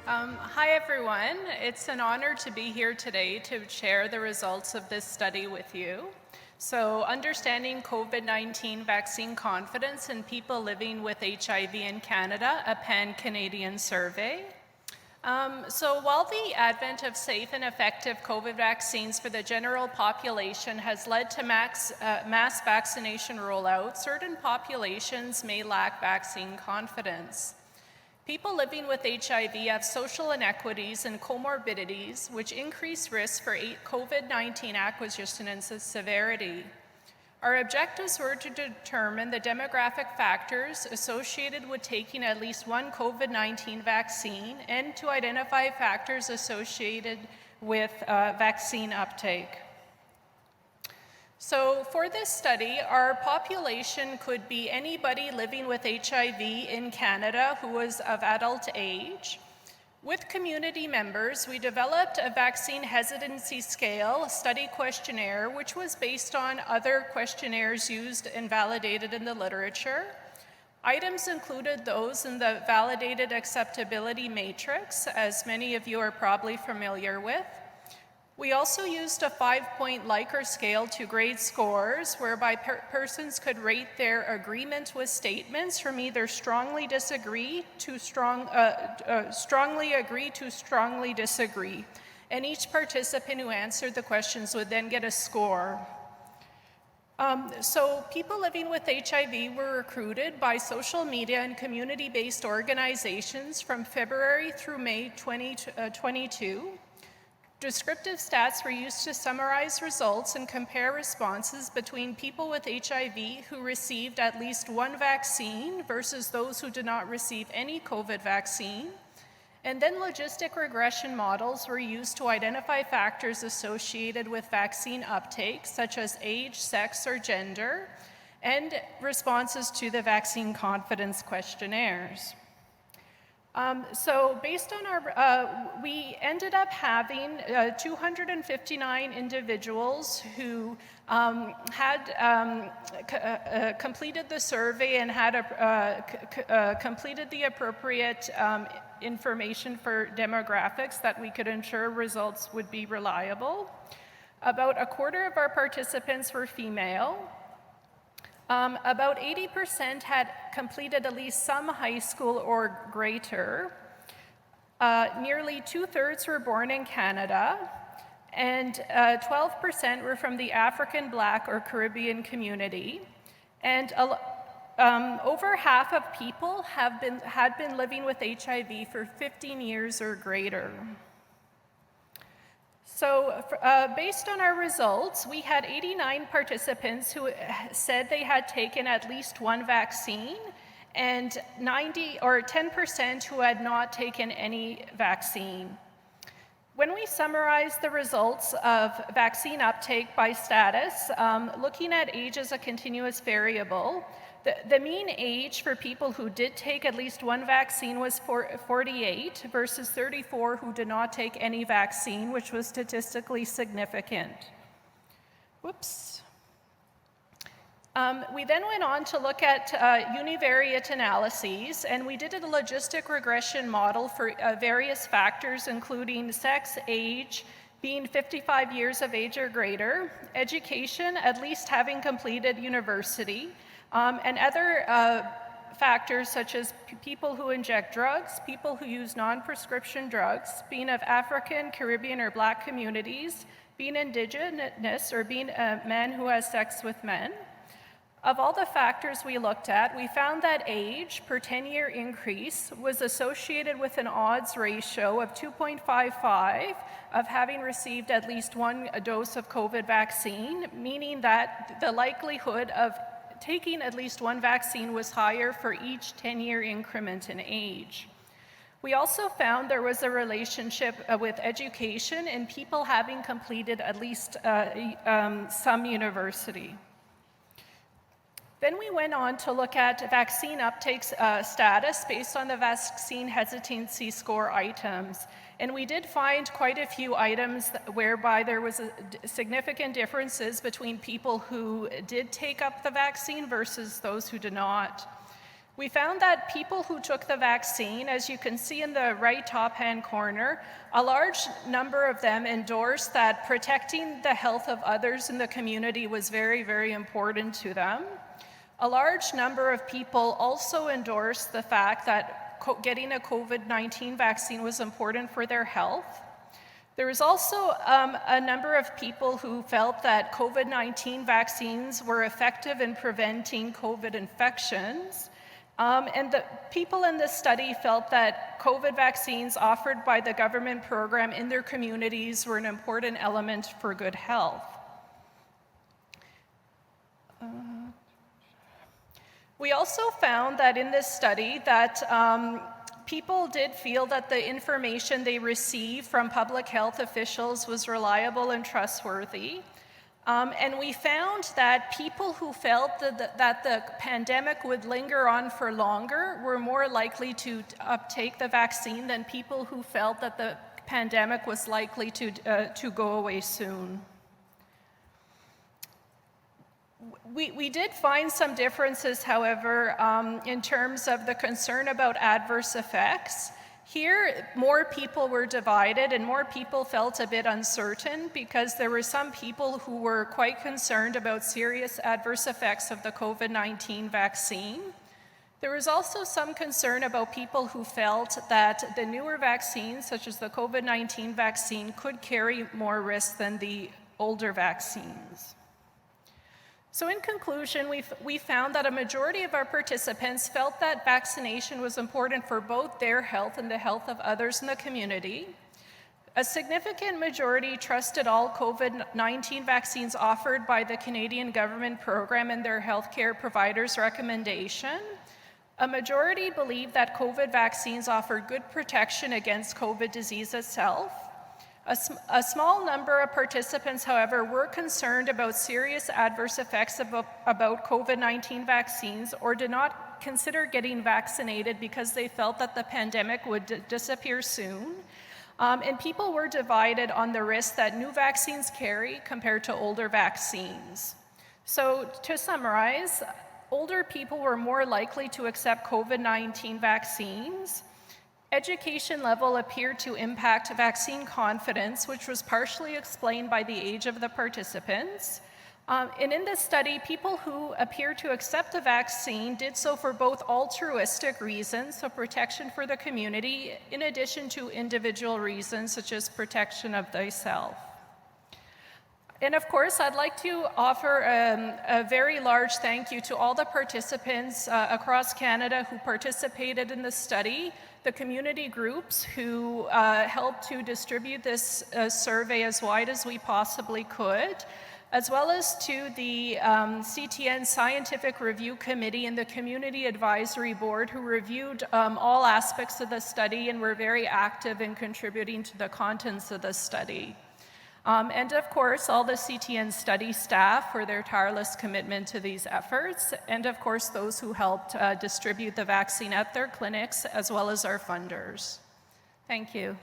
Hi everyone, it's an honor to be here today to share the results of this study with you. So, understanding COVID-19 vaccine confidence in people living with HIV in Canada, a pan-Canadian survey. So while the advent of safe and effective COVID vaccines for the general population has led to mass vaccination rollout, certain populations may lack vaccine confidence. People living with HIV have social inequities and comorbidities which increase risk for COVID-19 acquisition and severity. Our objectives were to determine the demographic factors associated with taking at least one COVID-19 vaccine and to identify factors associated with vaccine uptake. So for this study, our population could be anybody living with HIV in Canada who was of adult age. With community members, we developed a vaccine hesitancy scale study questionnaire, which was based on other questionnaires used and validated in the literature. Items included those in the validated acceptability matrix, as many of you are probably familiar with. We also used a 5-point Likert scale to grade scores, whereby persons could rate their agreement with statements from either strongly disagree to strongly agree to strongly disagree. And each participant who answered the questions would then get a score. So people living with HIV were recruited by social media and community-based organizations from February through May 2022. Descriptive stats were used to summarize results and compare responses between people with HIV who received at least one vaccine versus those who did not receive any COVID vaccine. And then logistic regression models were used to identify factors associated with vaccine uptake, such as age, sex, or gender, and responses to the vaccine confidence questionnaires. So based on our, we ended up having 259 individuals who had completed the survey and had completed the appropriate information for demographics that we could ensure results would be reliable. About a quarter of our participants were female. About 80% had completed at least some high school or greater. Nearly 2/3 were born in Canada, and 12% were from the African, Black, or Caribbean community. And over half of people had been living with HIV for 15 years or greater. So based on our results, we had 89 participants who said they had taken at least one vaccine and 10% who had not taken any vaccine. When we summarize the results of vaccine uptake by status, looking at age as a continuous variable, the mean age for people who did take at least one vaccine was 48 versus 34 who did not take any vaccine, which was statistically significant. Whoops. We then went on to look at univariate analyses, and we did a logistic regression model for various factors, including sex, age, being 55 years of age or greater, education, at least having completed university, and other factors such as people who inject drugs, people who use non-prescription drugs, being of African, Caribbean, or Black communities, being Indigenous, or being a man who has sex with men. Of all the factors we looked at, we found that age per 10-year increase was associated with an odds ratio of 2.55 of having received at least one dose of COVID vaccine, meaning that the likelihood of taking at least one vaccine was higher for each 10-year increment in age. We also found there was a relationship with education and people having completed at least some university. Then we went on to look at vaccine uptake status based on the vaccine hesitancy score items. And we did find quite a few items whereby there was significant differences between people who did take up the vaccine versus those who did not. We found that people who took the vaccine, as you can see in the right top-hand corner, a large number of them endorsed that protecting the health of others in the community was very, very important to them. A large number of people also endorsed the fact that getting a COVID-19 vaccine was important for their health. There was also a number of people who felt that COVID-19 vaccines were effective in preventing COVID infections. And the people in this study felt that COVID vaccines offered by the government program in their communities were an important element for good health. We also found that in this study that people did feel that the information they received from public health officials was reliable and trustworthy. And we found that people who felt that the pandemic would linger on for longer were more likely to uptake the vaccine than people who felt that the pandemic was likely to go away soon. We did find some differences, however, in terms of the concern about adverse effects. Here, more people were divided and more people felt a bit uncertain because there were some people who were quite concerned about serious adverse effects of the COVID-19 vaccine. There was also some concern about people who felt that the newer vaccines, such as the COVID-19 vaccine, could carry more risk than the older vaccines. So in conclusion, we found that a majority of our participants felt that vaccination was important for both their health and the health of others in the community. A significant majority trusted all COVID-19 vaccines offered by the Canadian government program and their healthcare providers' recommendation. A majority believed that COVID vaccines offer good protection against COVID disease itself. A small number of participants, however, were concerned about serious adverse effects about COVID-19 vaccines or did not consider getting vaccinated because they felt that the pandemic would disappear soon. And people were divided on the risk that new vaccines carry compared to older vaccines. So to summarize, older people were more likely to accept COVID-19 vaccines. Education level appeared to impact vaccine confidence, which was partially explained by the age of the participants. And in this study, people who appeared to accept the vaccine did so for both altruistic reasons, so protection for the community, in addition to individual reasons, such as protection of thyself. And of course, I'd like to offer a very large thank you to all the participants across Canada who participated in the study, the community groups who helped to distribute this survey as wide as we possibly could, as well as to the CTN Scientific Review Committee and the Community Advisory Board who reviewed all aspects of the study and were very active in contributing to the contents of the study. And of course, all the CTN study staff for their tireless commitment to these efforts, and of course, those who helped distribute the vaccine at their clinics, as well as our funders. Thank you.